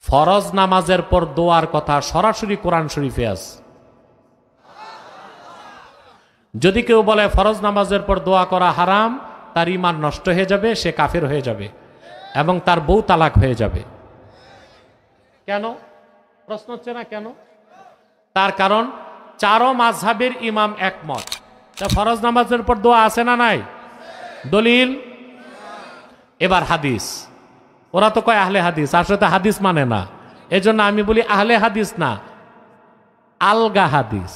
ফরজ নামাজের পর দোয়ার কথা সরাসরি কোরআন শরীফে আছে। যদি কেউ বলে ফরজ নামাজের পর দোয়া করা হারাম, তার ঈমান নষ্ট হয়ে যাবে, সে কাফের হয়ে যাবে এবং তার বউ তালাক হয়ে যাবে। কেন? প্রশ্ন হচ্ছে না কেন? তার কারণ চারো মাযহাবের ইমাম একমত। ফরজ নামাজের পর দোয়া আছে না নাই? দলিল। এবার হাদিস। ওরা তো কয় আহলে হাদিস, আসলে হাদিস মানে না, এজন্য আমি বলি আহলে হাদিস না, আলগা হাদিস।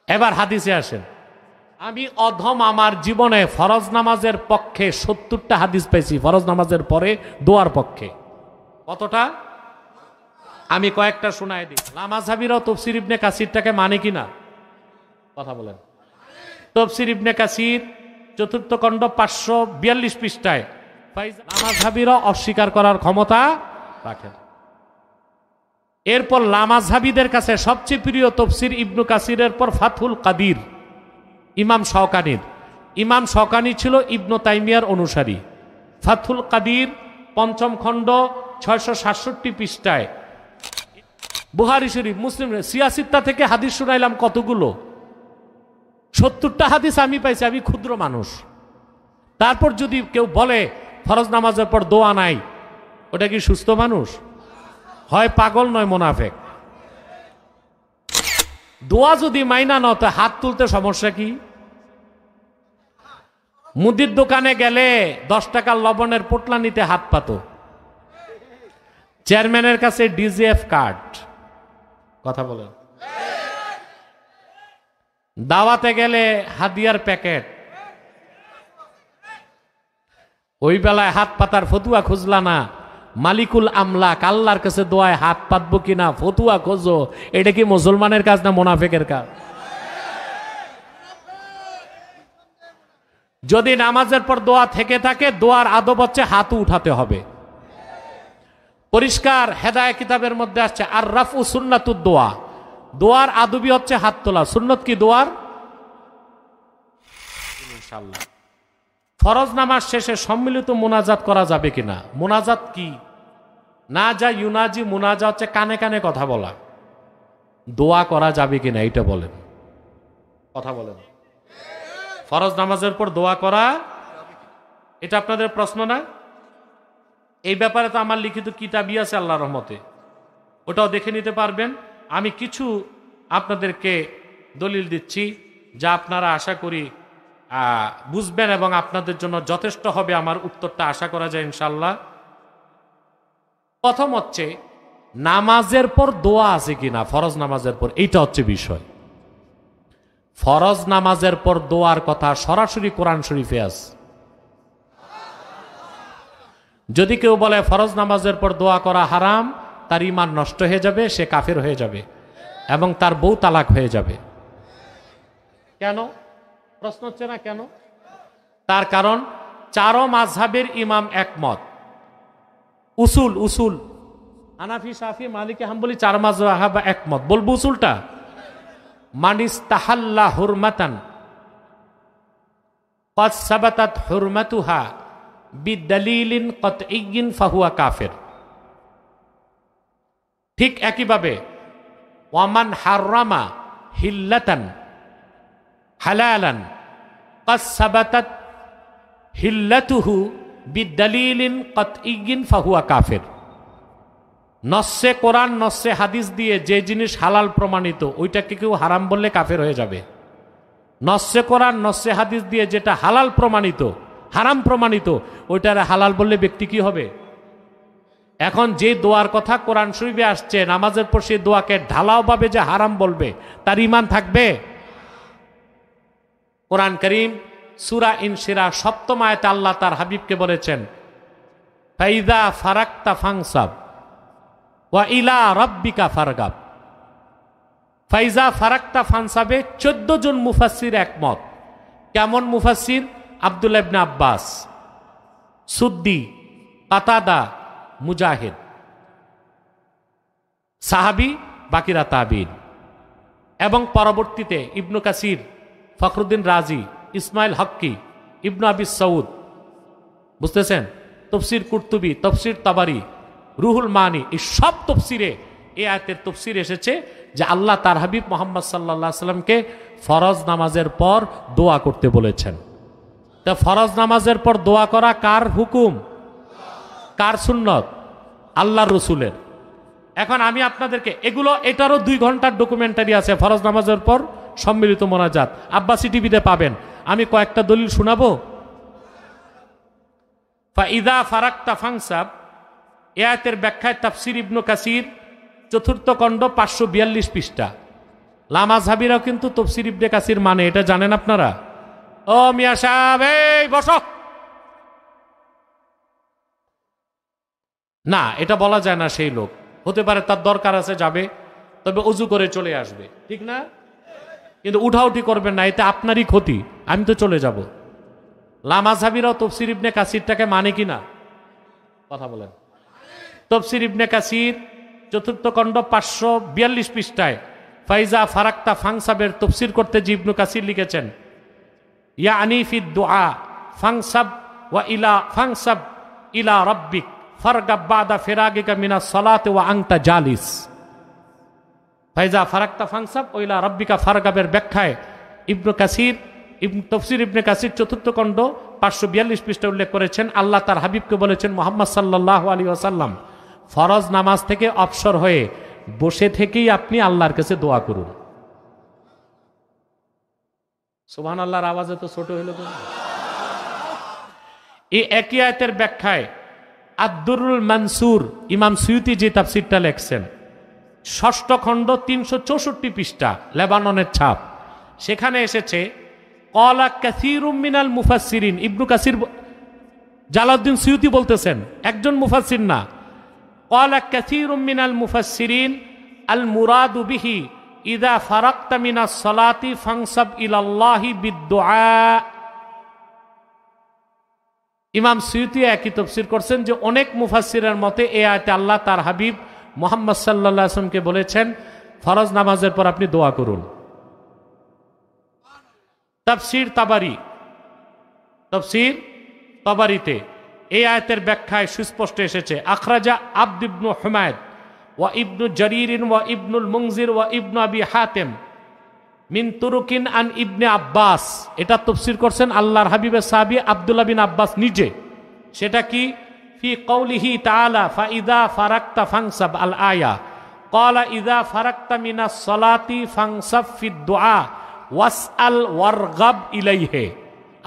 এবার হাদিসে আসেন। আমি অধম আমার জীবনে ফরজ নামাজের পক্ষে 70টা হাদিস পেয়েছি, ফরজ নামাজের পরে দোয়ার পক্ষে। কতটা? আমি কয়েকটা শোনায় দিই। মাযহাবীরাও তাফসীর ইবনে কাসিরটাকে মানে কিনা কথা বলেন। তাফসীর ইবনে কাসির 4th খণ্ড 542 পৃষ্ঠায় মাযহাবীরা অস্বীকার করার ক্ষমতা রাখেন। এরপর মাযহাবীদের কাছে সবচেয়ে প্রিয় তাফসীর ইবনে কাসিরের পর ফাথুল কাদির ইমাম শাওকানির। ইমাম শাওকানি ছিল ইবনে তাইমিয়ার অনুসারী। ফাথুল কাদির 5ম খণ্ড 667 পৃষ্ঠায় বুখারী শরীফ, মুসলিম, সিয়াসিত্তা থেকে হাদিস শুনাইলাম কতগুলো, 70টা হাদিস আমি পাইছি। আমি ক্ষুদ্র মানুষ। তারপর যদি কেউ বলে ফরজ নামাজের পর দোয়া নাই, ওটা কি সুস্থ মানুষ? হয় পাগল নয় মুনাফিক। দোয়া যদি মাইনা না তো হাত তুলতে সমস্যা কি? মুদির দোকানে গেলে 10 টাকার লবণের পোটলা নিতে হাত পাতো, চেয়ারম্যানের কাছে ডিজিএফ কার্ড। কথা বলেন। দাওয়াতে গেলে হাদিয়ার প্যাকেট। ওই বেলায় হাত পাতার ফতুয়া খুঁজলা না, মালিকুল আমলাক আল্লাহর কাছে দোয়ায় হাত পাতবো কিনা ফতুয়া খোঁজো। এটা কি মুসলমানের কাজ না মুনাফিকের কাজ? যদি নামাজের পর দোয়া থেকে থাকে, দোয়ার আদব হচ্ছে হাতও উঠাতে হবে। পরিষ্কার হেদায়েত কিতাবের মধ্যে আসছে আর রাফু সুন্নাতুদ দোয়া। দোয়ার আদবই হচ্ছে হাত তোলা। সুন্নত কি দোয়ার? ইনশাআল্লাহ। ফরজ নামাজ শেষে সম্মিলিত মুনাজাত করা যাবে কিনা? মুনাজাত কি? না যা ইউনাজি, মুনাজা হচ্ছে কানে কানে কথা বলা। দোয়া করা যাবে কিনা এটা বলেন, কথা বলেন। ফরজ নামাজের পর দোয়া করা, এটা আপনাদের প্রশ্ন না? এই ব্যাপারে তো আমার লিখিত কিতাবই আছে আল্লাহর রহমতে, ওটাও দেখে নিতে পারবেন। আমি কিছু আপনাদেরকে দলিল দিচ্ছি যা আপনারা আশা করি বুঝবেন এবং আপনাদের জন্য যথেষ্ট হবে। আমার উত্তরটা আশা করা যায় ইনশাল্লাহ। প্রথম হচ্ছে নামাজের পর দোয়া আছে কিনা ফরজ নামাজের পর, এইটা হচ্ছে বিষয়। ফরজ নামাজের পর দোয়ার কথা সরাসরি কোরআন শরীফে আছে। যদি কেউ বলে ফরজ নামাজের পর দোয়া করা হারাম, তার ঈমান নষ্ট হয়ে যাবে, সে কাফের হয়ে যাবে এবং তার বউ তালাক হয়ে যাবে। কেন? প্রশ্ন হচ্ছে না কেন? তার কারণ চারো মাযহাবের ইমাম একমত। উসুল হানাফি, শাফি, মালিকি, হাম্বলি 4 মাযহাব একমত। বলবো উসুলটা? মানিস্তাহাল্লা হুরমাতান ক্বাদ সাবাতাত হুরমাতুহা বিদালিলিন কাতঈয়্যিন ফাহুয়া কাফির। ঠিক একইভাবে ওয়ামান হাররামা হিল্লাতান হালালান ক্বাদ সাবাতাত হিল্লাতুহু বিদালিলিন কাতঈয়্যিন ফাহুয়া কাফির। নস্সে কোরআন নস্সে হাদিস দিয়ে যে জিনিস হালাল প্রমাণিত, ওইটাকে কেউ হারাম বললে কাফের হয়ে যাবে। নস্সে কোরআন নস্সে হাদিস দিয়ে যেটা হালাল প্রমাণিত, হারাম প্রমাণিত, ওইটারে হালাল বললে ব্যক্তি কি হবে? এখন যে দোয়ার কথা কোরআন শরীফে আসছে, নামাজের পর সেই দোয়াকে ঢালাও ভাবে যে হারাম বলবে, তার ঈমান থাকবে? কোরআন কারীম সূরা ইনশিরাহ 7ম আয়াতে আল্লাহ তার হাবিবকে বলেছেন, ফাইযা ফারাকতা ফানসাব ওয়া ইলা রাব্বিকা ফারগাব। ফাইজা ফারাকতা ফানসাবে 14 জন মুফাসসির একমত। কেমন মুফাসসির? আব্দুল্লাহ ইবনে আব্বাস, সুদ্দি, কাতাদা, মুজাহিদ, সাহাবী, বাকিরা তাবিঈন। এবং পরবর্তীতে ইবনে কাসির, ফখরুদ্দিন রাজি, ইসমাইল হক্কি, ইবনে আবি সৌদ, বুঝতেছেন? তফসির কুরতুবী, তফসির তাবারি, রুহুল মানি, এই সব তফসিরে এই আয়াতের তফসির এসেছে যে আল্লাহ তার হাবিব মুহাম্মদ সাল্লাল্লাহু আলাইহি সাল্লামকে ফরজ নামাজের পর দোয়া করতে বলেছেন। তা ফরজ নামাজের পর দোয়া করা কার হুকুম, কার সুন্নত? আল্লাহর রসুলের। এখন আমি আপনাদেরকে এগুলো, এটারও 2 ঘন্টার ডকুমেন্টারি আছে ফরজ নামাজের পর সম্মিলিত মোনাজাত, আব্বাসী টিভিতে পাবেন। আমি কয়েকটা দলিল শোনাবো। ফাইদা ফারাক্তা ফাংসাব, এ আয়াতের ব্যাখ্যায় তাফসির ইবনু কাসির 4th খণ্ড 542 পৃষ্ঠা। লামাযহাবীরাও কিন্তু তাফসির ইবনে কাসির মানে, এটা জানেন আপনারা? ও মিয়া সাহেব, এই বসো না, এটা বলা যায় না। সেই লোক হতে পারে তার দরকার আছে, যাবে, তবে অজু করে চলে আসবে, ঠিক না? কিন্তু উঠাউঠি করবেন না, এতে আপনারই ক্ষতি, আমি তো চলে যাব। লামাযহাবীরাও তাফসির ইবনে কাসিরটাকে মানে কিনা কথা বলেন। তাফসির ইবনে কাসির 4th খণ্ড 542 পৃষ্ঠায় ফাইজা ফারাক্তা ফাংসাবের তফসির করতে যে ইবনু কাসির লিখেছেন, ইয়ানি ফি দুআ ফাংসাব ওয়া ইলা ফাংসাব ইলা রাব্বিক ফারগাব বাদা ফিরাগিকা মিনাস সালাতি ওয়া আনতা জালিস। ফাইজা ফারাক্তা ফাংসাব ওয়া ইলা রাব্বিকা ফারগাবের ব্যাখ্যায় ইবনু কাসির তফসির ইবনে কাসির 4th খণ্ড 542 পৃষ্ঠায় উল্লেখ করেছেন, আল্লাহ তার হাবিবকে বলেছেন মুহাম্মদ সাল্লাল্লাহু আলাইহি ওয়াসাল্লাম, ফরজ নামাজ থেকে অবসর হয়ে বসে থেকেই আপনি আল্লাহর কাছে দোয়া করুন। সুবহানাল্লাহর আওয়াজ এত ছোট হলো কেন? এই একই আয়াতের ব্যাখ্যায় আদ-দুররুল মানসুর ইমাম সুয়ুতি যে তাফসীরটা লেখছেন, 6ষ্ঠ খণ্ড 364 পৃষ্ঠা, লেবাননের ছাপ, সেখানে এসেছে ক্বালা কাসীরুম মিনাল মুফাসসিরিন। ইবনু কাসির, জালালউদ্দিন সুয়ুতি বলতেছেন, একজন মুফাসসির না। ক্বালা কাসীরুম মিনাল মুফাসসিরিন আল মুরাদু বিহি ইযা ফারাগতা মিনাস সালাতি ফাংসাব ইলাল্লাহি বিদ-দুআ। ইমাম সুয়ুতি একই তাফসীর করছেন যে অনেক মুফাসসিরের মতে এই আয়াতে আল্লাহ তার হাবিব মুহাম্মদ সাল্লাল্লাহু আলাইহি ওয়াসাল্লামকে বলেছেন ফরজ নামাজের পর আপনি দোয়া করুন। তাফসীর তাবারি, তাফসীর তাবারিতে এই আয়াতের ব্যাখ্যায় সুস্পষ্ট এসেছে, আখরাজা আবদ ইবনু হুমায়দ ওয়া ইবনু জারীরিন ওয়া ইবনুল মুনজির ওয়া ইবনু আবি হাতেম মিন তুরুকিন আন ইবনে আব্বাস। এটা তাফসীর করছেন আল্লাহর হাবিবের সাহাবী আব্দুল্লাহ বিন আব্বাস নিজে। সেটা কি? ফি কওলিহি তাআলা ফাইদা ফারাক্তা ফাংসাব আল আয়া ক্বালা ইযা ফারাক্তা মিনাস সালাতি ফাংসাব ফিদ দুআ ওয়াসআল ওয়ারগাব ইলাইহি।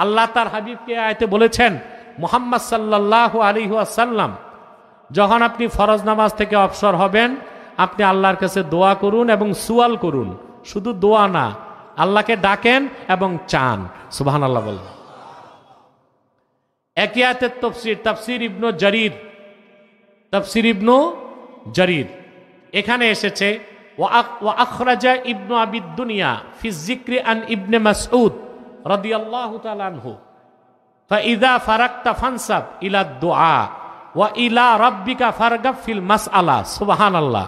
আল্লাহ তার হাবিবকে আয়াতে বলেছেন মুহাম্মদ সাল্লাল্লাহু আলাইহি ওয়াসাল্লাম, যখন আপনি ফরজ নামাজ থেকে অবসর হবেন আপনি আল্লাহর কাছে দোয়া করুন এবং সুয়াল করুন। শুধু দোয়া না, আল্লাহকে ডাকেন এবং চান। সুবহানাল্লাহ বলেন। একই আয়াতের তাফসীর, তাফসীর ইবনু জারীর, তাফসীর ইবনু জারীর, এখানে এসেছে ওয়া আখরাজা ইবনু আবি দুনিয়া ফি যিকরি আন ইবনে মাসউদ রাদিয়াল্লাহু তাআলা আনহু ফাইযা ফারাগতা ফানসাব ইলা দুআ ওয়া ইলা রাব্বিকা ফারগাব ফিল মাসআলা। সুবহানাল্লাহ।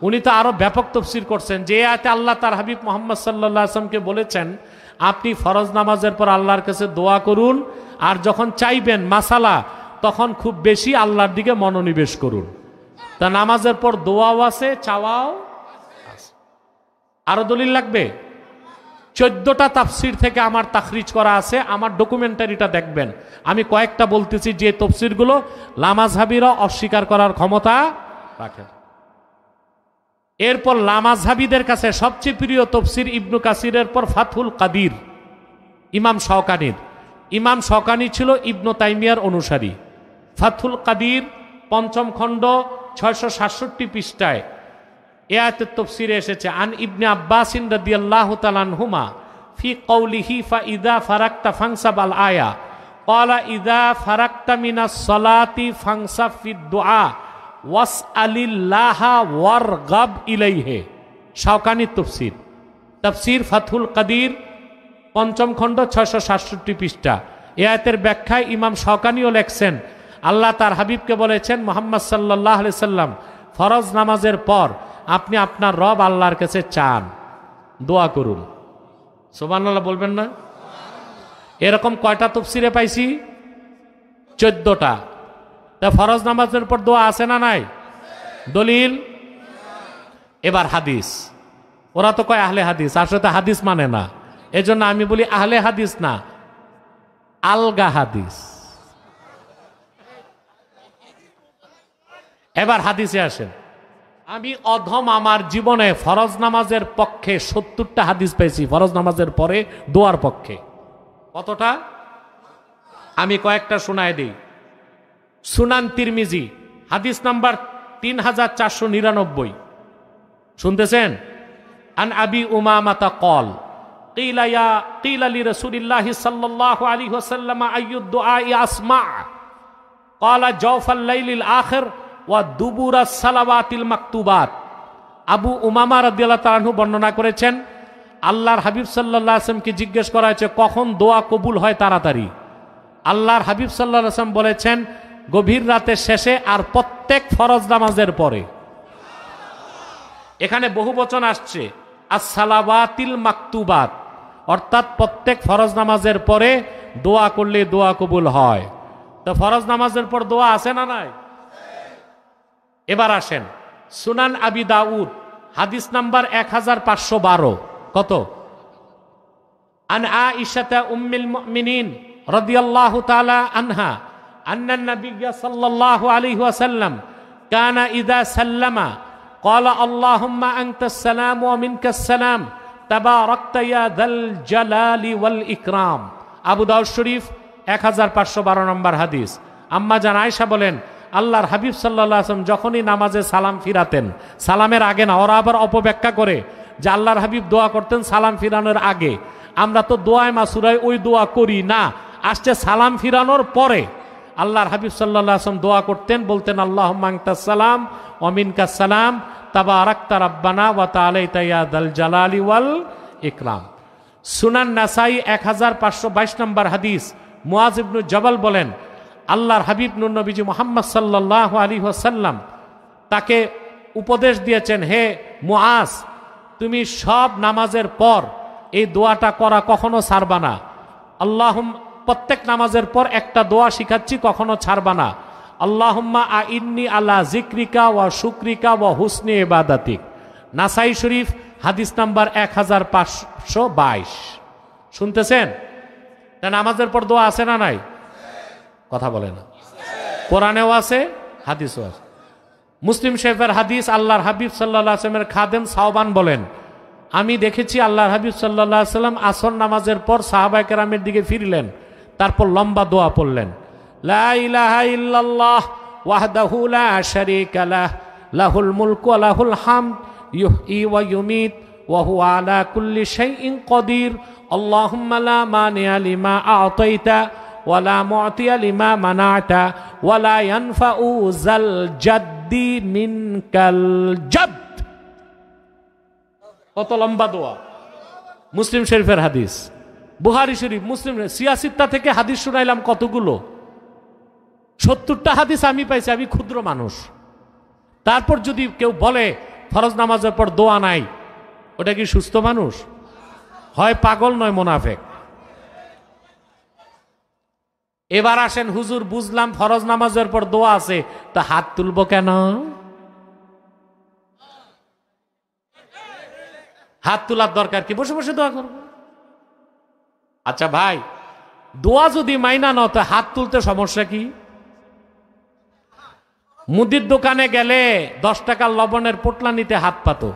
উনি তো আরো ব্যাপক তাফসীর করছেন যে আয়াতে আল্লাহ তার হাবিব মুহাম্মদ সাল্লাল্লাহু আলাইহি ওয়াসাল্লামকে বলেছেন আপনি ফরজ নামাজের পর আল্লাহর কাছে দোয়া করুন, আর যখন চাইবেন মাসালা তখন খুব বেশি আল্লাহর দিকে মনোনিবেশ করুন। তা নামাজের পর দোয়াও আছে, চাওয়াও আছে। আরো দলিল লাগবে? 14টা তাফসীর থেকে আমার তাখরিজ করা আছে, আমার ডকুমেন্টারিটা দেখবেন। আমি কয়েকটা বলতেছি যে তাফসীরগুলো লামাযহাবীরা অস্বীকার করার ক্ষমতা রাখে। এরপর লামাযহাবীদের কাছে সবচেয়ে প্রিয় তাফসীর ইবনু কাসিরের পর ফাথুল কাদির, ইমাম শাওকানির। ইমাম শাওকানি ছিল ইবনু তাইমিয়ার অনুসারী। ফাথুল কাদির 5ম খণ্ড 667 পৃষ্ঠায় এ আয়াতের তাফসীরে এসেছে, আন ইবনে আব্বাস রাদিয়াল্লাহু তাআলা আনহুমা ফি কওলিহি ফাইদা ফারাগতা ফাংসাব আল আয়া ক্বালা ইযা ফারাগতা মিনাস সালাতি ফাংসাব ফিদ দুআ ওয়াসআলিল্লাহা ওয়ারগাব ইলাইহি। শাওকানি তাফসীর, তাফসীর ফাথুল কাদির 5ম খণ্ড 667 পৃষ্ঠা। এ আয়াতের ব্যাখ্যায় ইমাম শাওকানিও লেখছেন আল্লাহ তার হাবিবকে বলেছেন মুহাম্মদ সাল্লাল্লাহু আলাইহি সাল্লাম ফরজ নামাজের পর আপনি আপনার রব আল্লাহর কাছে চান, দোয়া করুন। সুবহানাল্লাহ বলবেন না? এরকম কয়টা তাফসীরে পাইছি? 14টা। তা ফরজ নামাজের পর দোয়া আছে না নাই? দলিল। এবার হাদিস। ওরা তো কয় আহলে হাদিস, আসলে তো হাদিস মানে না, এজন্য আমি বলি আহলে হাদিস না, আলগা হাদিস। এবার হাদিসে আসেন। আমি অধম আমার জীবনে ফরজ নামাজের পক্ষে 70টা হাদিস পেয়েছি, ফরজ নামাজের পরে দোয়ার পক্ষে। কতটা? আমি কয়েকটা শোনায় দিই। সুনান তিরমিজি হাদিস নাম্বার 3499। শুনতেছেন? আন আবি উমামাতা কল কিলা লি রাসূলিল্লাহি সাল্লাল্লাহু আলাইহি ওয়াসাল্লাম আইয়ুদ দুআই আসমা ক্বালা জাওফাল লাইলিল আখির ওয়া দুবুরাস সালাওয়াতিল মাকতুবাত। আবু উমামা রাদিয়াল্লাহু তাআলা আনহু বর্ণনা করেছেন, আল্লাহর হাবিব সাল্লাল্লাহু আলাইহি ওয়াসাল্লামকে জিজ্ঞেস করা হয়েছে কখন দোয়া কবুল হয় তাড়াতাড়ি। আল্লাহর হাবিব সাল্লাল্লাহু আলাইহি ওয়াসাল্লাম বলেছেন গভীর রাতের শেষে আর প্রত্যেক ফরজ নামাজের পরে। এখানে বহু বচন আসছে, as-সালাওয়াতিল মাকতুবাত, অর্থাৎ প্রত্যেক ফরজ নামাজের পরে দোয়া করলে দোয়া কবুল হয়। তো ফরজ নামাজের পর দোয়া আছে না নাই? এবার আসেন সুনান আবি দাউদ হাদিস নাম্বার 1512। কত? আন আয়েশা উম্মুল মুমিনিন রাদিয়াল্লাহু তাআলা আনহা আন্না নবিয়্য সাল্লাল্লাহু আলাইহি ওয়াসাল্লাম কানা ইযা সাল্লামা ক্বালা আল্লাহুম্মা আনতাস সালাম ওয়া মিনকাস সালাম তাবারাকতা ইয়া যাল জালালি ওয়াল ইকরাম। আবু দাউদ শরীফ 1512 নম্বর হাদিস। আম্মা জান আয়েশা বলেন আল্লাহর হাবিব সাল্লাল্লাহু আলাইহি ওয়াসাল্লাম যখনই নামাজে সালাম ফিরাতেন, সালামের আগে না, ওরা আবার অপব্যাখ্যা করে যে আল্লাহর হাবিব দোয়া করতেন সালাম ফিরানোর আগে। আমরা তো দোয়ায় মাসুরায় ওই দোয়া করি না, আসছে সালাম ফিরানোর পরে। আল্লাহর হাবিব সাল্লাল্লাহু আলাইহি ওয়াসাল্লাম দোয়া করতেন, বলতেন আল্লাহুম্মা আনতাস সালাম ওয়া মিনকাস সালাম তাবারাকতা রাব্বানা ওয়া তাআলাইতা ইয়া যাল জালালি ওয়াল ইকরাম। সুনান নাসাই 1522 নম্বর হাদিস। মুআজ ইবনে জাবাল বলেন আল্লাহর হাবিব নূর নবীজি মুহাম্মদ সাল্লাল্লাহু আলাইহি ওয়াসাল্লাম তাকে উপদেশ দিয়েছেন, হে মুআজ, তুমি সব নামাজের পর এই দোয়াটা করা কখনো ছাড়বা না। প্রত্যেক নামাজের পর একটা দোয়া শিখাচ্ছি, কখনো ছাড়বা না। আল্লাহুম্মা আইন্নি আলা যিকরিকা ওয়া শুকরিকা ওয়া হুসনি ইবাদাতিক। নাসাই শরীফ হাদিস নাম্বার 1522। শুনতেছেন? তা নামাজের পর দোয়া আছে না নাই? কথা বলে না। কোরআনেও আছে, হাদিসও আছে। মুসলিম শরীফের হাদিস, আল্লাহর হাবিব সাল্লাল্লাহু আলাইহি ওয়াসাল্লামের খাদেম সাওবান বলেন, আমি দেখেছি আল্লাহর হাবিব সাল্লাল্লাহু আলাইহি ওয়াসাল্লাম আসর নামাজের পর সাহাবায়ে কেরামের দিকে ফিরলেন, তারপর লম্বা দোয়া পড়লেন, লা ইলাহা ইল্লাল্লাহ ওয়াহদাহু লা শারীকা লাহ লাহুল মুলকু ওয়া লাহুল হামদ ইউহয়ি ওয়া ইউমীত ওয়া হুয়া আলা কুল্লি শাইইন কাদির আল্লাহুম্মা লা মানিআ লিমা আ'তাইতা ওয়া লা মু'তিয়া লিমা মানা'তা ওয়া লা ইয়ানফা'ু যাল জাদ্দি মিনকাল জাদ। কত লম্বা দোয়া! মুসলিম শরীফের হাদিস, বুখারী শরীফ, মুসলিম, সিয়াসিত্তা থেকে হাদিস শুনাইলাম কতগুলো, 70টা হাদিস আমি পাইছি। আমি ক্ষুদ্র মানুষ। তারপর যদি কেউ বলে ফরজ নামাজের পর দোয়া নাই, ওটা কি সুস্থ মানুষ? হয় পাগল নয় মুনাফিক। এবার আসেন, হুজুর বুঝলাম ফরজ নামাজের পর দোয়া আছে, তা হাত তুলবো কেন? হাত তোলার দরকার কি? বসে বসে দোয়া করবো। আচ্ছা ভাই, দোয়া যদি মাইনা নাও তো হাত তুলতে সমস্যা কি? মুদির দোকানে গেলে 10 টাকার লবণের পোটলা নিতে হাত পাতো,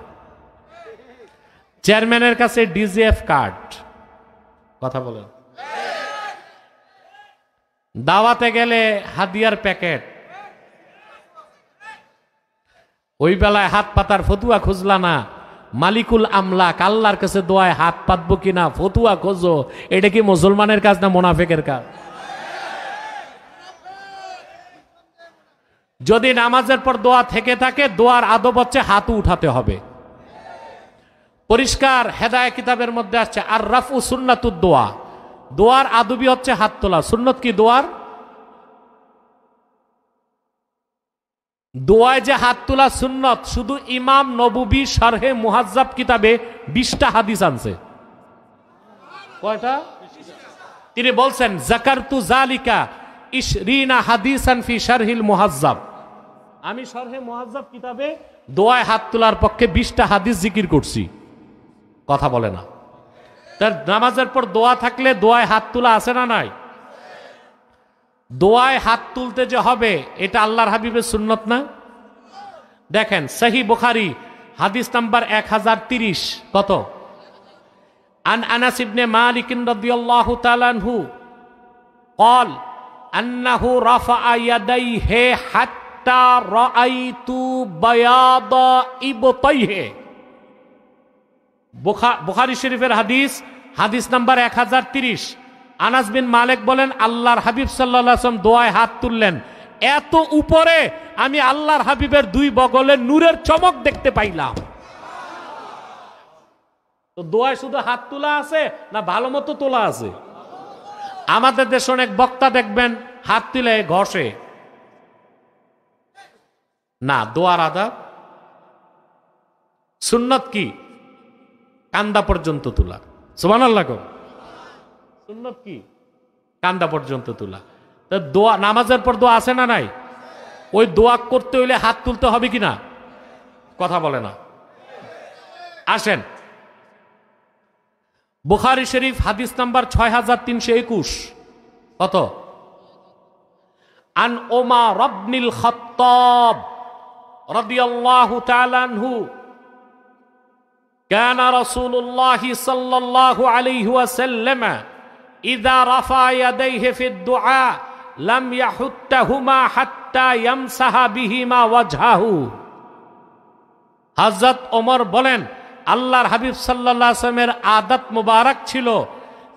চেয়ারম্যানের কাছে ডিজিএফ কার্ড। কথা বলেন। দাওয়াতে গেলে হাদিয়ার প্যাকেট। ওই বেলায় হাত পাতার ফতুয়া খুঁজলা না, মালিকুল আমলাক আল্লাহর কাছে দোয়ায় হাত পাতবো কিনা ফতুয়া খোঁজো। এটা কি মুসলমানের কাজ না মুনাফিকের কাজ? যদি নামাজের পর দোয়া থেকে থাকে, দোয়ার আদব হচ্ছে হাতও উঠাতে হবে। পরিষ্কার হেদায়েত কিতাবের মধ্যে আসছে আর রাফু সুন্নাতুদ দোয়া। দোয়ার আদবই হচ্ছে হাত তোলা। সুন্নত কি দোয়ার? দোয়ায় যে হাত তোলা সুন্নত, শুধু ইমাম নববী শারহে মুহাজ্জাব কিতাবে 20টা হাদিস আনছে। কয়টা? তিনি বলছেন জাকারতু জালিকা ইশরিনা হাদিসান ফি শারহিল মুহাজ্জাব, আমি শারহে মুহাজ্জাব কিতাবে দোয়ায় হাত তোলার পক্ষে 20টা হাদিস জিকির করছি। কথা বলে না। তার নামাজের পর দোয়া থাকলে দোয়ায় হাত তোলা আছে না নাই? দোয়ায় হাত তুলতে যে হবে এটা আল্লাহর হাবিবের সুন্নত না? দেখেন সহিহ বুখারী হাদিস নাম্বার 1030। কত? আন আনাস ইবনে মালিক রাদিয়াল্লাহু তাআলা আনহু قال انه رفع يديه حتى رايت بياض ابطيه। বুখারী শরীফের হাদিস, হাদিস নাম্বার 1030। আনাস বিন মালিক বলেন আল্লাহর হাবিব সাল্লাল্লাহু আলাইহি ওয়াসাল্লাম দোয়ায় হাত তুললেন, এত উপরে আমি আল্লাহর হাবিবের দুই বগলে নূরের চমক দেখতে পাইলাম। তো দোয়ায় শুধু হাত তোলা আছে না ভালো মতো তোলা আছে? আমাদের দেশে অনেক বক্তা দেখবেন হাত তুলে ঘষে না। দোয়ার আদাব সুন্নত কি? কান্দা পর্যন্ত তোলা। সুবহানাল্লাহ। সুন্নত কি? কান্দা পর্যন্ত তোলা। তো দোয়া, নামাজের পর দোয়া আছে না নাই? ওই দোয়া করতে হইলে হাত তুলতে হবে কিনা? কথা বলে না। আসেন বুখারী শরীফ হাদিস নাম্বার 6321। কত? আন ওমর ইবনুল খাত্তাব রাদিয়াল্লাহু তাআলা আনহু كان رسول الله صلى الله عليه وسلم إذا رفع يديه في الدعاء لم يحتهما حتى يمسح بهما وجهه। হযরত ওমর বলেন আল্লাহর হাবিব সাল্লাল্লাহু আলাইহি ওয়াসাল্লামের আদত মুবারক ছিল,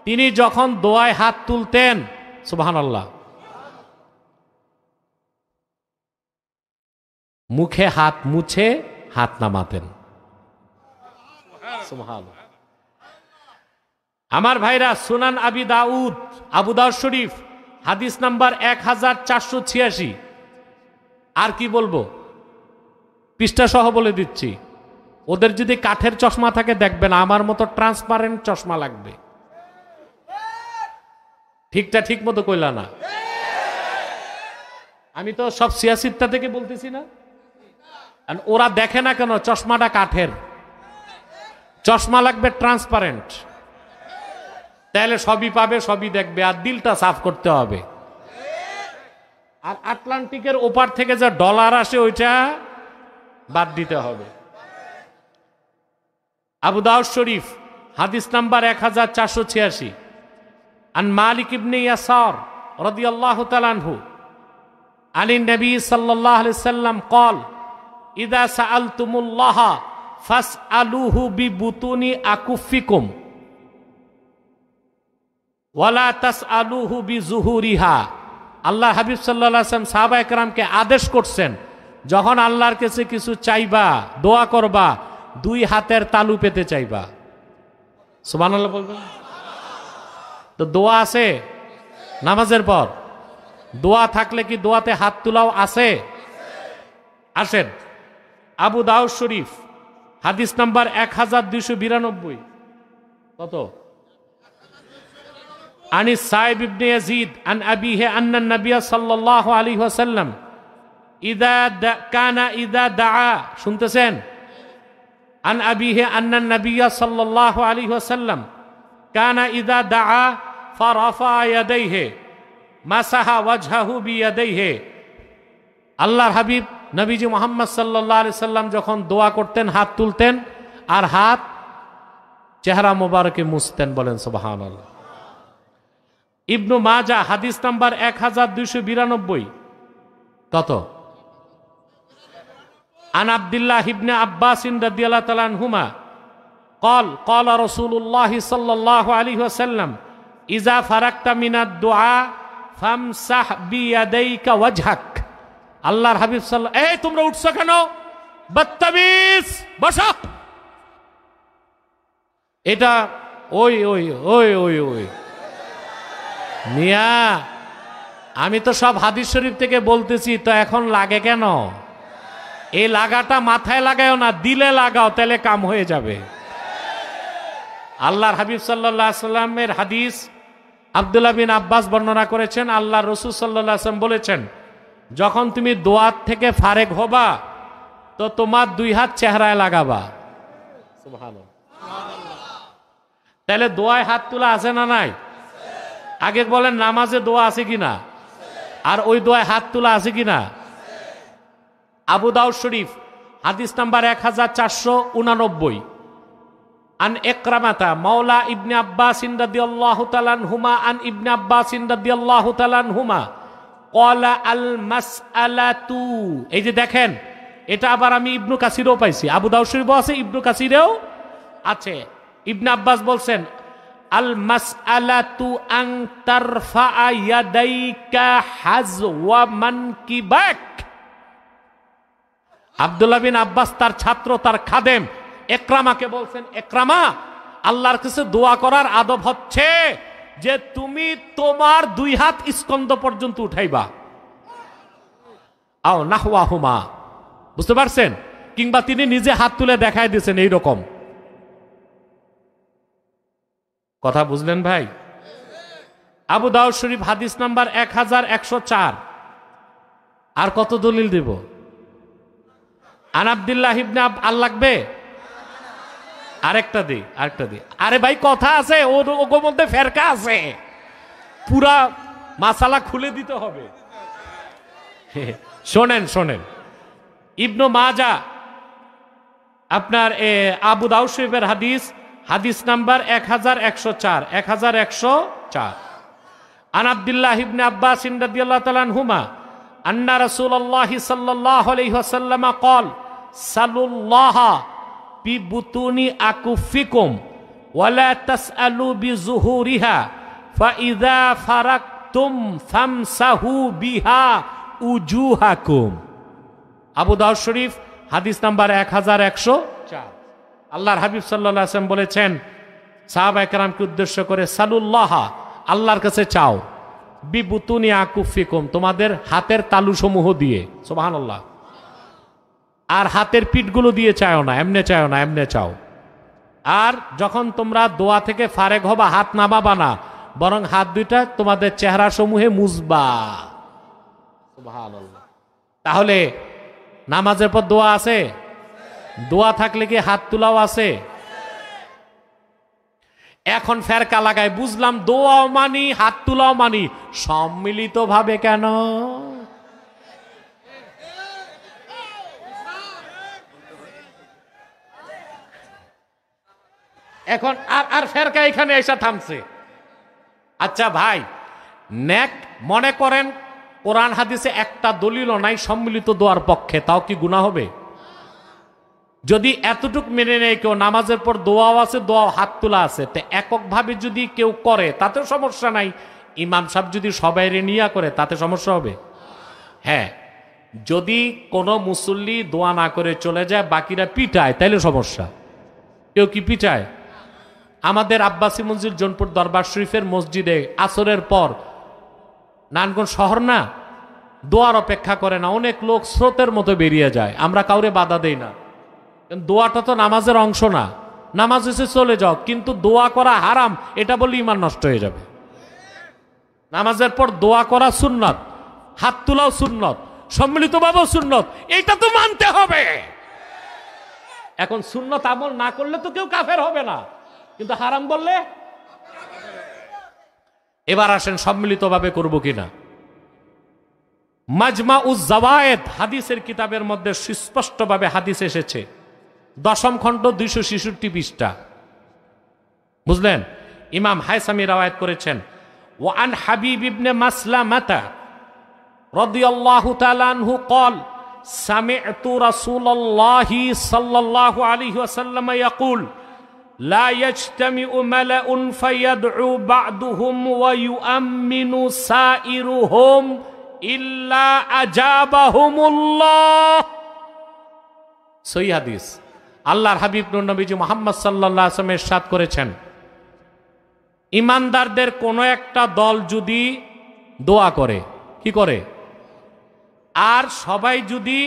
তিনি যখন দোয়ায় হাত তুলতেন সুবহানাল্লাহ মুখে হাত মুছে হাত নামাতেন। সুবহানাল্লাহ। আমার ভাইরা, সুনান আবি দাউদ, আবু দাউদ শরীফ হাদিস নাম্বার 1486। আর কি বলবো, পৃষ্ঠা সহ বলে দিচ্ছি। ওদের যদি কাঠের চশমা থাকে দেখবেন আমার মতো ট্রান্সপারেন্ট চশমা লাগবে। ঠিকটা ঠিক মতো কইলা না? আমি তো সব সিয়াসিত্তা থেকে বলতেছি না। ওরা দেখে না কেন? চশমাটা কাঠের, চশমা লাগবে ট্রান্সপারেন্ট, তাহলে সবই পাবে, সবই দেখবে। আর দিলটা সাফ করতে হবে। আর আটলান্টিকের ওপার থেকে যে ডলার আসে ওইটা বাদ দিতে হবে। আবু দাউদ শরীফ হাদিস নাম্বার 1486। আন মালিক ইবনে ইয়াসার রাদিয়াল্লাহু তাআলা আনহু আনিন নবী সাল্লাল্লাহু আলাইহি সাল্লাম قال ইযা সাআলতুমুল্লাহ ফাসআলুহু বিবুতুনি আকুফিকুম ওয়ালা তাসআলুহু বিজুহুরিহা। আল্লাহ হাবিব সাল্লাল্লাহু আলাইহি ওয়াসাল্লাম সাহাবায়ে কেরামকে আদেশ করছেন, যখন আল্লাহর কাছে কিছু চাইবা, দোয়া করবা, দুই হাতের তালু পেতে চাইবা। সুবহানাল্লাহ বলবেন। তো দোয়া আছে নামাজের পর? দোয়া থাকলে কি দোয়াতে হাত তোলাও আছে? আসেন আবু দাউদ শরীফ হাদিস নাম্বার 1292। কত? আনিস সাইব ইবনে ইয়াজিদ আন আবিহি আন্না নবী সাল্লাল্লাহু আলাইহি ওয়াসাল্লাম ইযা দাআ, শুনতেছেন? আন আবিহি আন্না নবী সাল্লাল্লাহু আলাইহি ওয়াসাল্লাম কানা ইযা দাআ ফারাফা ইয়াদাইহি মাসাহা ওয়াজহাহু বিয়াদাইহি। আল্লাহর হাবিব নবীজি মুহাম্মদ সাল্লাল্লাহু আলাইহি সাল্লাম যখন দোয়া করতেন হাত তুলতেন আর হাত চেহারা মোবারকে মুছতেন। বলেন সুবহানাল্লাহ। ইবনু মাজাহ হাদিস নাম্বার 1292। কত? আন আব্দুল্লাহ ইবনে আব্বাস রাদিয়াল্লাহু তাআলা আনহুমা قال قال رسول الله صلى الله عليه وسلم إذا فرغت من الدعاء فامسح بيديك وجهك। আল্লাহর হাবিব সাল্লাল্লাহু, এই তোমরা উঠছো কেন? বদতমিজ, বসো। এটা ওই ওই ওই ওই ওই মিয়া, আমি তো সব হাদিস শরীফ থেকে বলতেছি, তো এখন লাগে কেন? এই লাগাটা মাথায় লাগাও না, দিলে লাগাও, তাহলে কাম হয়ে যাবে। আল্লাহর হাবিব সাল্লাল্লাহু আলাইহি ওয়াসাল্লামের হাদিস আব্দুল্লাহ বিন আব্বাস বর্ণনা করেছেন, আল্লাহ রাসূল সাল্লাল্লাহু আলাইহি ওয়াসাল্লাম বলেছেন, যখন তুমি দোয়াত থেকে ফারেক হবা তো তোমার দুই হাত চেহারায় লাগাবা। সুবহানাল্লাহ। তাহলে দোয়ায় হাত তোলা আছে না নাই? আগে বলেন নামাজে দোয়া আছে কিনা, আর ওই দোয়ায় হাত তোলা আছে কিনা? আবু দাউদ শরীফ হাদিস নাম্বার 1489, আন ইকরামাতা মাওলা ইবনে আব্বাস রাদিয়াল্লাহু তাআলা আনহুমা আন ইবনে আব্বাস রাদিয়াল্লাহু তাআলা আনহুমা ক্বালা আল মাসআলাতু। এই যে দেখেন, এটা আবার আমি ইবনু কাসিরেও পাইছি, আবু দাউদ শরীফও আছে, ইবনু কাসিরেও আছে। ইবনে আব্বাস বলছেন, আল মাসআলাতু আন তারফা ইয়াদাইকা হাযওয়া মানকিবাক। আব্দুল্লাহ বিন আব্বাস তার ছাত্র, তার খাদেম ইকরামাকে বলছেন, ইকরামা, আল্লাহর কাছে দোয়া করার আদব হচ্ছে যে তুমি তোমার দুই হাত স্কন্দ পর্যন্ত উঠাইবা। আও নাহওয়াহুমা, বুঝতে পারছেন? কিংবা তিনি নিজে হাত তুলে দেখায় দিয়েছেন এইরকম কথা। বুঝলেন ভাই? আবু দাউদ শরীফ হাদিস নাম্বার 1104। আর কত দলিল দেব? আন আব্দুল্লাহ ইবনে আর লাগবে? আরেকটা দি। আরে ভাই কথা আছে, ওর মধ্যে ফেরকা আছে, পুরা মাসালা খুলে দিতে হবে। শোনেন, ইবনু মাজা আপনার আবু দাউদ শরীফের হাদিস নাম্বার 1104। আন আব্দুল্লাহ ইবনে আব্বাস রাদিয়াল্লাহু তাআলা আনহুমা আন্না রাসূলুল্লাহ সাল্লাল্লাহু আলাইহি ওয়াসাল্লাম ক্বাল সালুল্লাহা বিবুতুনি আকুফিকুম ওয়ালা তাসআলু বিযুহুরিহা ফাইযা ফারাকতুম ফামসাহু বিহা উজুহাকুম। আবু দাউদ শরীফ হাদিস নাম্বার 1104। আল্লাহর হাবিব সাল্লাল্লাহু আলাইহি ওয়াসাল্লাম বলেছেন সাহাবায়ে কেরামকে উদ্দেশ্য করে, সালুল্লাহা, আল্লাহর কাছে চাও, বিবুতুনি আকুফিকুম, তোমাদের হাতের তালুসমূহ দিয়ে। সুবহানাল্লাহ। আর হাতের পিঠগুলো দিয়ে চাও না, এমনে চাও। আর যখন তোমরা দোয়া থেকে ফারেক হবা, হাত নামাবা না, বরং হাত দুইটা তোমাদের চেহারা সমূহে মুছবা। সুবহানাল্লাহ। তাহলে নামাজের পর দোয়া আছে? দোয়া থাকলে কি হাত তোলাও আছে? এখন ফেরকা লাগায়, বুঝলাম দোয়াও মানি হাত তোলাও মানি, সম্মিলিত ভাবে কেন? এখন আর ফেরকা এখানে এসে থামছে। আচ্ছা ভাই, নেক মনে করেন কোরআন হাদিসে একটা দলিলও নাই সম্মিলিত দোয়ার পক্ষে, তাও কি গুনাহ হবে? যদি এতটুক মেনে নেয় কেউ, নামাজের পর দোয়াও আছে, দোয়া হাত তোলা আছে, তো এককভাবে যদি কেউ করে তাতে সমস্যা নাই। ইমাম সাহেব যদি সবাইরে নিয়া করে তাতে সমস্যা হবে? হ্যাঁ, যদি কোনো মুসল্লি দোয়া না করে চলে যায়, বাকিরা পিটায়, তাইলে সমস্যা। কেউ কি পিটায়? আমাদের আব্বাসী মসজিদ জোনপুর দরবার শরীফের মসজিদে আসরের পর, নারায়ণগঞ্জ শহর না, দোয়ার অপেক্ষা করে না, অনেক লোক স্রোতের মতো বেরিয়ে যায়, আমরা কাউরে বাধা দেই না। দোয়াটা তো নামাজের অংশ না, নামাজ এসে চলে যাও, কিন্তু দোয়া করা হারাম এটা বললে ইমান নষ্ট হয়ে যাবে। নামাজের পর দোয়া করা সুন্নত, হাত তোলাও সুন্নত, সম্মিলিতভাবেও সুন্নত, এইটা তো মানতে হবে। এখন সুন্নত আমল না করলে তো কেউ কাফের হবে না, কিন্তু হারাম বললে। এবার আসেন সম্মিলিতভাবে করব কিনা। মাজমাউজ জাওয়ায়েদ হাদিসের কিতাবের মধ্যে সুস্পষ্টভাবে হাদিস এসেছে, 10ম খণ্ড 266 পৃষ্ঠা। বুঝলেন? ইমাম হায়সামি রাওয়ায়াত করেছেন, ওয়া আন হাবিব ইবনে মাসলামাতা রাদিয়াল্লাহু তাআলা আনহু قال سمعت رسول الله صلى الله عليه وسلم يقول لا يجتمع ملأ فيدعو بعضهم ويؤمن سائرهم إلا أجابهم الله। সহিহ হাদিস। আল্লাহর হাবিব নূর নবীজি মুহাম্মদ সাল্লাল্লাহু আলাইহি ওয়াসাল্লাম ইরশাদ করেছেন, ইমানদারদের কোন একটা দল যদি দোয়া করে, কি করে, আর সবাই যদি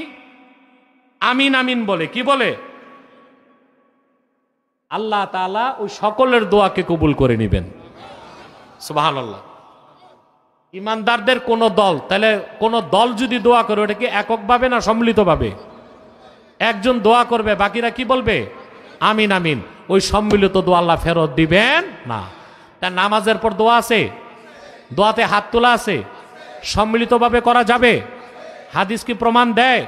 আমিন আমিন বলে, কি বলে, আল্লাহ তাআলা ওই সকলের দোয়াকে কবুল করে নেবেন। সুবহানাল্লাহ। ইমানদারদের কোন দল, তাহলে কোন দল যদি দোয়া করে ওটা কি এককভাবে না সম্মিলিতভাবে? একজন দোয়া করবে, বাকিরা কি বলবে? আমিন আমিন। ওই সম্মিলিত দোয়া আল্লাহ ফেরত দিবেন না। তার নামাজের পর দোয়া আছে, দোয়াতে হাত তোলা আছে, সম্মিলিতভাবে করা যাবে? হাদিস কি প্রমাণ দেয়?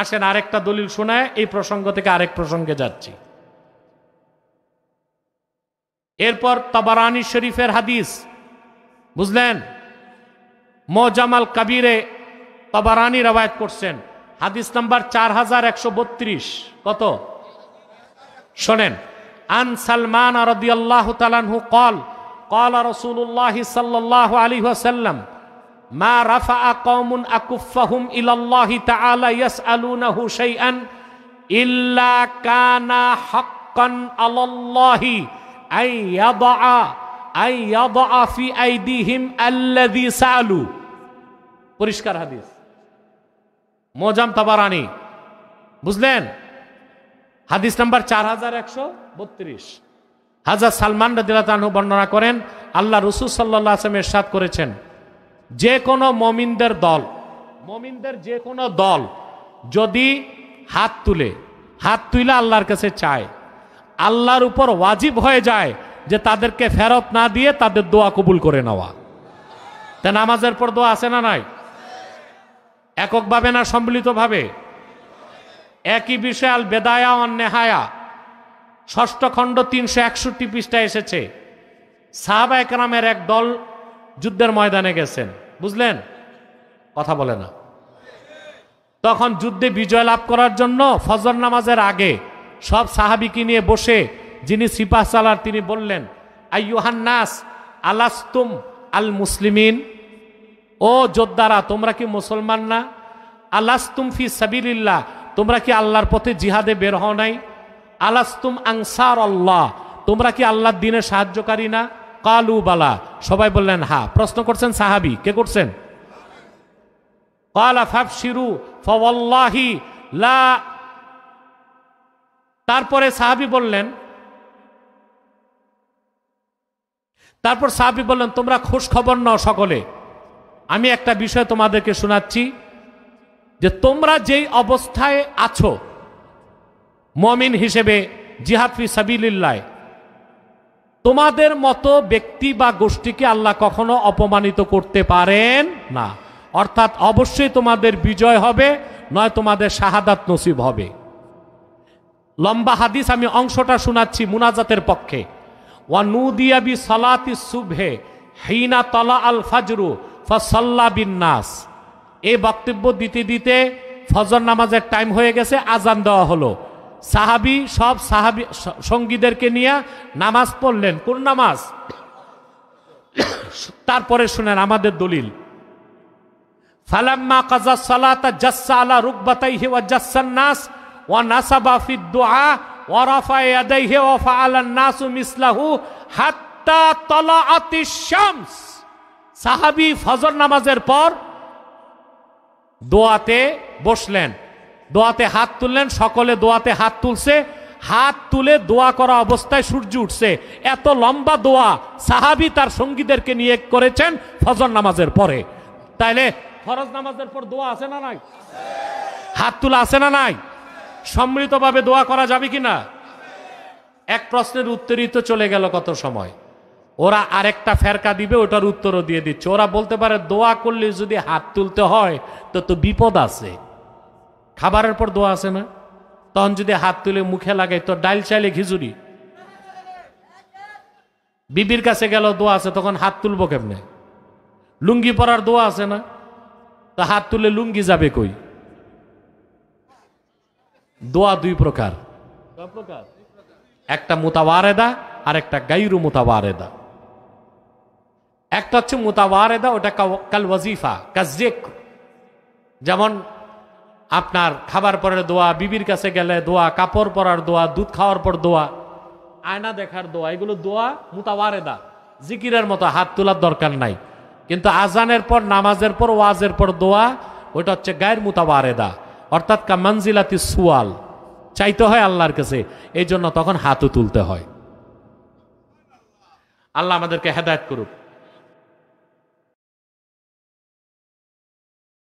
আসেন আরেকটা দলিল শোনায়, এই প্রসঙ্গ থেকে আরেক প্রসঙ্গে যাচ্ছি। এরপর তাবারানী শরীফের হাদিস, বুঝলেন? মোজামাল কাবিরে তাবারানী রওয়ায়াত করছেন, হাদিস নাম্বার 4132। কত? শোনেন। আন সালমান রাদিয়াল্লাহু তাআলা আনহু قال قال رسول الله صلى الله عليه وسلم ما رفع قوم أكفهم إلى الله تعالى يسألونه شيئا إلا كان حقا على الله أن يضع في أيديهم الذي سألوا। পরিষ্কার হাদিস, মোজাম তাবারানী, বুঝলেন? হাদিস নাম্বার 4132। হাজরত সালমান রাদিয়াল্লাহু আনহু বর্ণনা করেন, আল্লাহ রাসূল সাল্লাল্লাহু আলাইহি ওয়াসাল্লাম ইরশাদ করেছেন, যে কোনো মুমিনদের দল, মুমিনদের যে কোনো দল যদি হাত তুলে আল্লাহর কাছে চায়, আল্লাহর উপর ওয়াজিব হয়ে যায় যে তাদেরকে ফেরত না দিয়ে তাদের দোয়া কবুল করে নেওয়া। তা নামাজের পর দোয়া আছে না নাই? এককভাবে না সম্মিলিতভাবে? একই বিষয় আল বেদায়া ওয়ান নেহায়া 6ষ্ঠ খণ্ড 361 পৃষ্ঠায় এসেছে। সাহাবায়ে কেরামের এক দল যুদ্ধের ময়দানে গেছেন, বুঝলেন? কথা বলে না। তখন যুদ্ধে বিজয় লাভ করার জন্য ফজর নামাজের আগে সব সাহাবীকে নিয়ে বসে যিনি সিপাহ সালার তিনি বললেন, আইয়ুহান নাস আলাস্তুম আল মুসলিমিন, ও যোদ্ধারা তোমরা কি মুসলমান না? আলাস্তুম ফি সাবিলিল্লাহ, তোমরা কি আল্লাহর পথে জিহাদে বের হও নাই? আলাস্তুম আনসার আল্লাহ, তোমরা কি আল্লাহর দ্বীনে সাহায্যকারী না? কালু বালা, সবাই বললেন হ্যাঁ। প্রশ্ন করছেন সাহাবী, কে করছেন? ক্বালা ফাবশিরু ফাওয়াল্লাহি লা। তারপরে সাহাবী বললেন, তোমরা খোঁজ খবর নাও সকলে, আমি একটা বিষয় তোমাদেরকে শোনাচ্ছি, যে তোমরা যেই অবস্থায় আছো মুমিন হিসেবে জিহাদ ফি সাবিলিল্লাহ, তোমাদের মতো ব্যক্তি বা গোষ্ঠীকে আল্লাহ কখনো অপমানিত করতে পারেন না। অর্থাৎ অবশ্যই তোমাদের বিজয় হবে, নয় তোমাদের শাহাদাত নসিব হবে। লম্বা হাদিস, আমি অংশটা শোনাচ্ছি মুনাজাতের পক্ষে। ওয়া নুদিয়া বি সালাতি সুবহে হিনা তালা আল ফাজরু ফাসাল্লা বিন নাস। এই বক্তব্য দিতে দিতে ফজর নামাজের টাইম হয়ে গেছে, আজান দেওয়া হলো। সাহাবী সব সাহাবী সঙ্গীদেরকে নিয়ে নামাজ পড়লেন। কোন নামাজ? তারপরে শুনেন আমাদের দলিল। ফালাম্মা কাযা সালাতা জাসসা আলা রুকবাতাইহি ওয়া জাসসান নাস ওয়া নাসাবা ফি দুআ ওয়া রাফা ইয়াদাইহি ওয়া ফাআলান নাসু মিসলাহু হাত্তা তালাআতিশ শামস। সাহাবী ফজর নামাজের পর দোয়াতে বসলেন, দোয়াতে হাত তুললেন, সকলে দোয়াতে হাত তুলছে। হাত তুলে দোয়া করা অবস্থায় সূর্য উঠছে। এত লম্বা দোয়া সাহাবী তার সঙ্গীদেরকে নিয়ে করেছেন ফজর নামাজের পরে। তাইলে ফরজ নামাজের পর দোয়া আছে না নাই? হাত তোলা আছে না নাই? সম্মিলিতভাবে দোয়া করা যাবে কিনা? এক প্রশ্নের উত্তরই তো চলে গেল কত সময়। ওরা আরেকটা ফেরকা দিবে, ওটার উত্তরও দিয়ে দিচ্ছে। ওরা বলতে পারে দোয়া করলে যদি হাত তুলতে হয় তো বিপদ আছে। খাবারের পর দোয়া আছে না? তখন যদি হাত তুলে মুখে লাগাই তো ডাইল চাইলে খিচুড়ি। বিবির কাছে গেল দোয়া আছে, তখন হাত তুলবো কেমনে? লুঙ্গি পরার দোয়া আছে না? তা হাত তুলে লুঙ্গি যাবে কই? দোয়া দুই প্রকার, একটা মুতাওয়ারেদা আর একটা গায়রু মুতাওয়ারেদা। একটা হচ্ছে মুতাওয়ারেদা, ওটা কাল ওয়াজিফা কাজিক, যেমন আপনার খাবার পরের দোয়া, বিবির কাছে গেলে দোয়া, কাপড় পরার দোয়া, দুধ খাওয়ার পর দোয়া, আয়না দেখার দোয়া, এগুলো দোয়া মুতাওয়ারেদা, জিকিরের মতো হাত তোলার দরকার নাই। কিন্তু আজানের পর, নামাজের পর, ওয়াজের পর দোয়া, ওইটা হচ্ছে গায়ের মুতাওয়ারেদা, অর্থাৎ কা মঞ্জিলাতি সুয়াল, চাইতে হয় আল্লাহর কাছে, এই জন্য তখন হাতও তুলতে হয়। আল্লাহ আমাদেরকে হেদায়েত করুক।